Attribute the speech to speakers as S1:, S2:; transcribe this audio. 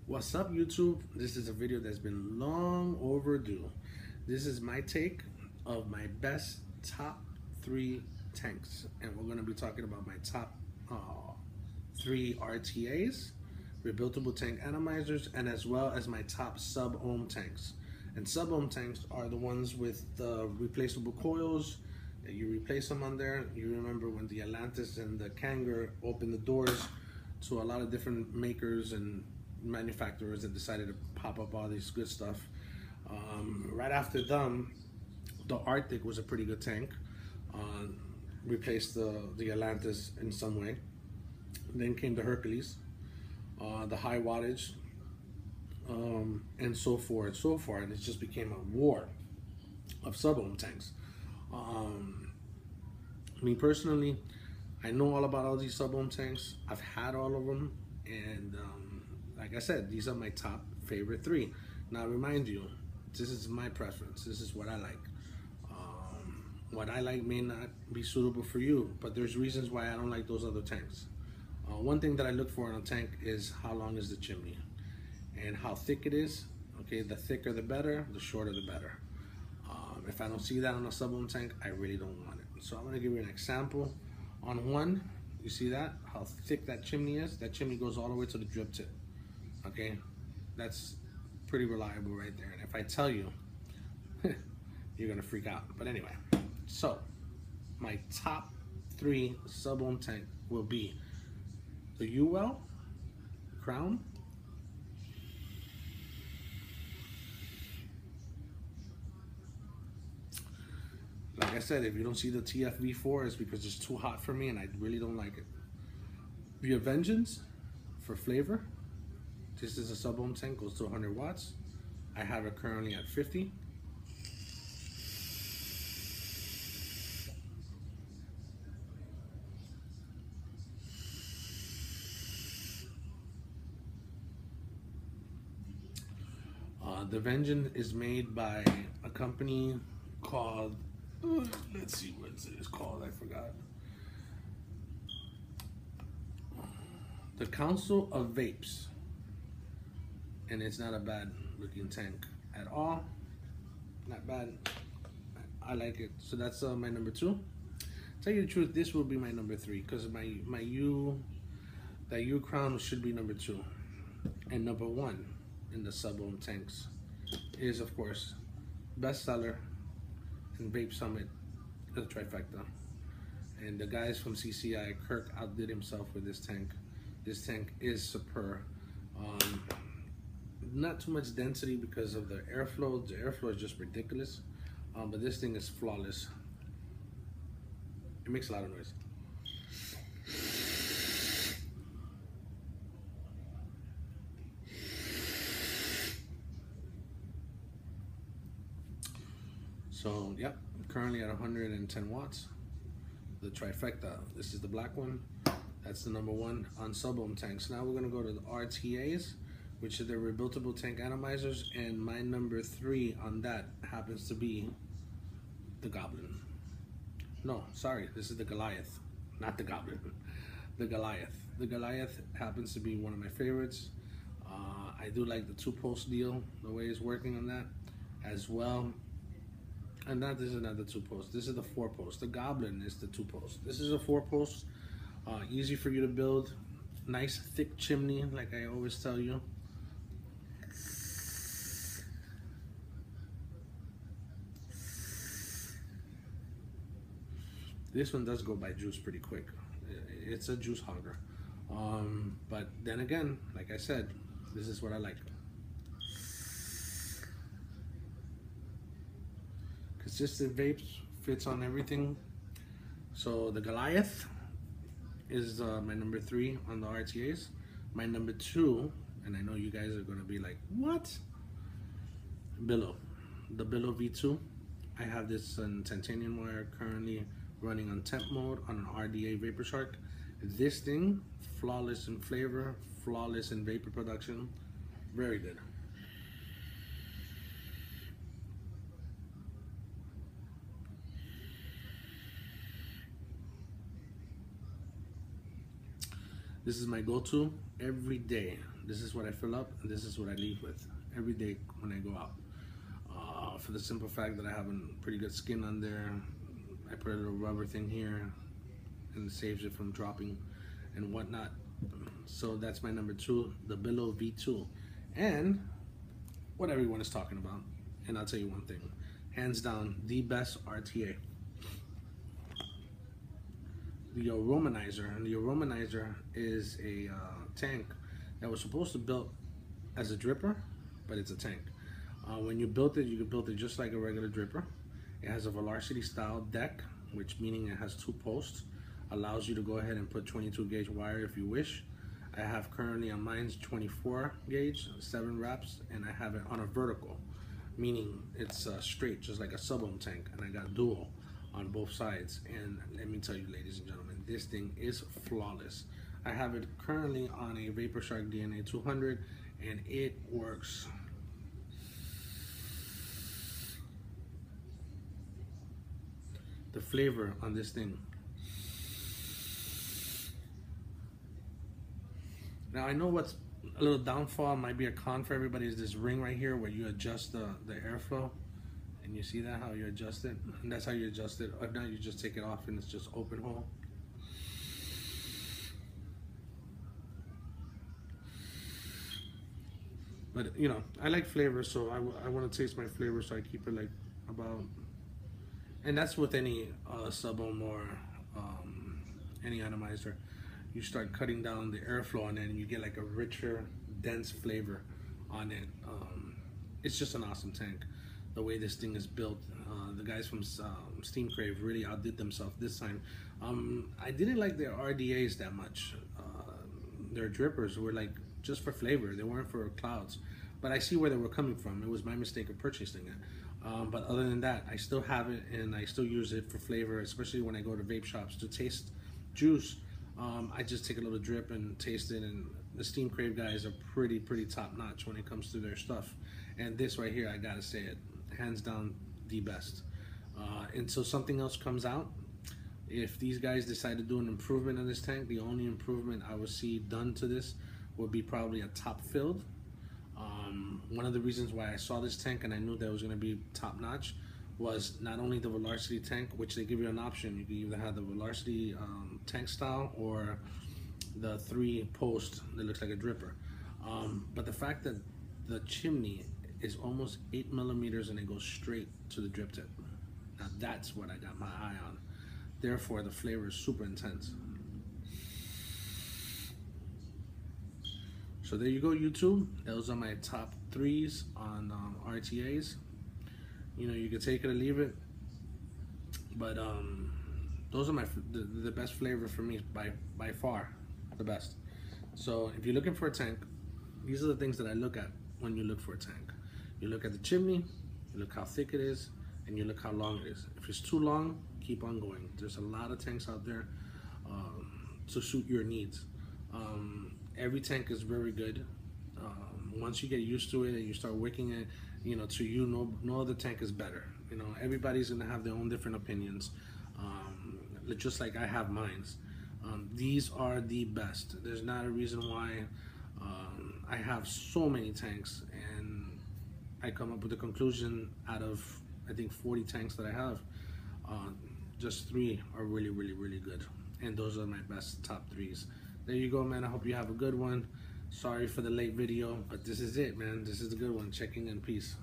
S1: What's up, YouTube? This is a video that's been long overdue. This is my take of my best top 3 tanks, and we're going to be talking about my top 3 RTAs, rebuildable tank atomizers, and as well as my top sub-ohm tanks. And sub-ohm tanks are the ones with the replaceable coils. You replace them on there. You remember when the Atlantis and the Kanger opened the doors to a lot of different makers and manufacturers that decided to pop up all this good stuff. Right after them, the Arctic was a pretty good tank. Replaced the Atlantis in some way. Then came the Hercules, the high wattage, and so forth, and it just became a war of sub-ohm tanks. Me personally, I know all about all these sub-ohm tanks. I've had all of them, and like I said, these are my top favorite 3. Now, I remind you, this is my preference. This is what I like. What I like may not be suitable for you, but there's reasons why I don't like those other tanks. One thing that I look for in a tank is how long is the chimney and how thick it is. Okay, the thicker the better, the shorter the better. If I don't see that on a sub-ohm tank, I really don't want it. So I'm going to give you an example. On one, you see that? How thick that chimney is? That chimney goes all the way to the drip tip. Okay, that's pretty reliable right there. And if I tell you, you're gonna freak out. But anyway, so my top 3 sub-ohm tank will be the UL Crown, like I said, if you don't see the TFV4, it's because it's too hot for me and I really don't like it. The Vengeance for flavor. This is a sub-ohm tank, goes to 100 watts. I have it currently at 50. The Vengeance is made by a company called, let's see what it's called, I forgot. The Council of Vapes. And it's not a bad looking tank at all. Not bad. I like it. So that's my number 2. Tell you the truth, this will be my number 3 because that U Crown should be number 2. And number 1 in the sub-ohm tanks is, of course, bestseller and Vape Summit, the trifecta. And the guys from CCI, Kirk outdid himself with this tank. This tank is superb. Not too much density because of the airflow. The airflow is just ridiculous, but this thing is flawless. It makes a lot of noise. So, yep, I'm currently at 110 watts. The trifecta. This is the black one. That's the number 1 on sub-ohm tanks. Now we're gonna go to the RTAs, which are the rebuildable tank atomizers, and my number 3 on that happens to be the Goblin. No, sorry, this is the Goliath, not the Goblin, the Goliath. The Goliath happens to be one of my favorites. I do like the 2-post deal, the way it's working on that as well. And that is not the 2-post, this is the 4-post. The Goblin is the 2-post. This is a 4-post, easy for you to build, nice thick chimney, like I always tell you. This one does go by juice pretty quick. It's a juice hogger. But then again, like I said, this is what I like. Consistent vapes, fits on everything. So the Goliath is my number 3 on the RTAs. My number 2, and I know you guys are gonna be like, what? Billow, the Billow V2. I have this in titanium wire, currently running on temp mode on an RDA Vapor Shark. This thing, flawless in flavor, flawless in vapor production, very good. This is my go-to every day. This is what I fill up, and this is what I leave with every day when I go out. For the simple fact that I have a pretty good skin on there, I put a little rubber thing here, and it saves it from dropping and whatnot. So that's my number 2, the Billow V2, and what everyone is talking about. And I'll tell you one thing, hands down, the best RTA. The Aromanizer, and the Aromanizer is a tank that was supposed to build as a dripper, but it's a tank. When you built it, you could build it just like a regular dripper. It has a Velocity style deck, which meaning it has 2 posts, allows you to go ahead and put 22 gauge wire if you wish. I have currently on mine's 24 gauge, 7 wraps, and I have it on a vertical, meaning it's straight, just like a sub-ohm tank, and I got dual on both sides. And let me tell you, ladies and gentlemen, this thing is flawless. I have it currently on a Vapor Shark DNA 200, and it works. The flavor on this thing. Now I know what's a little downfall, might be a con for everybody, is this ring right here where you adjust the airflow. And you see that, how you adjust it? And that's how you adjust it. If not, you just take it off and it's just open hole. But you know, I like flavor, so I want to taste my flavor, so I keep it like about, and that's with any sub-ohm or any atomizer. You start cutting down the airflow, and then you get like a richer, dense flavor on it. It's just an awesome tank. The way this thing is built, the guys from Steam Crave really outdid themselves this time. I didn't like their RDAs that much. Their drippers were like just for flavor, they weren't for clouds. But I see where they were coming from. It was my mistake of purchasing it. But other than that, I still have it, and I still use it for flavor, especially when I go to vape shops to taste juice. I just take a little drip and taste it, and the Steam Crave guys are pretty top notch when it comes to their stuff. And this right here, I gotta say it, hands down the best. Until something else comes out, if these guys decide to do an improvement on this tank, the only improvement I would see done to this would be probably a top filled. One of the reasons why I saw this tank and I knew that it was going to be top notch was not only the Velocity tank, which they give you an option. You can either have the Velocity tank style or the 3-post that looks like a dripper. But the fact that the chimney is almost 8 millimeters and it goes straight to the drip tip. Now that's what I got my eye on. Therefore, the flavor is super intense. So there you go, YouTube. Those are my top 3s on RTAs. You know, you can take it or leave it, but those are the best flavor for me by far, the best. So if you're looking for a tank, these are the things that I look at when you look for a tank. You look at the chimney, you look how thick it is, and you look how long it is. If it's too long, keep on going. There's a lot of tanks out there to suit your needs. Every tank is very good. Once you get used to it and you start wicking it, you know, to you, no other tank is better. You know, everybody's gonna have their own different opinions, just like I have mine. These are the best. There's not a reason why I have so many tanks, and I come up with a conclusion out of, I think, 40 tanks that I have. Just 3 are really good, and those are my best top 3s. There you go, man. I hope you have a good one. Sorry for the late video, but this is it, man. This is the good one. Checking in. Peace.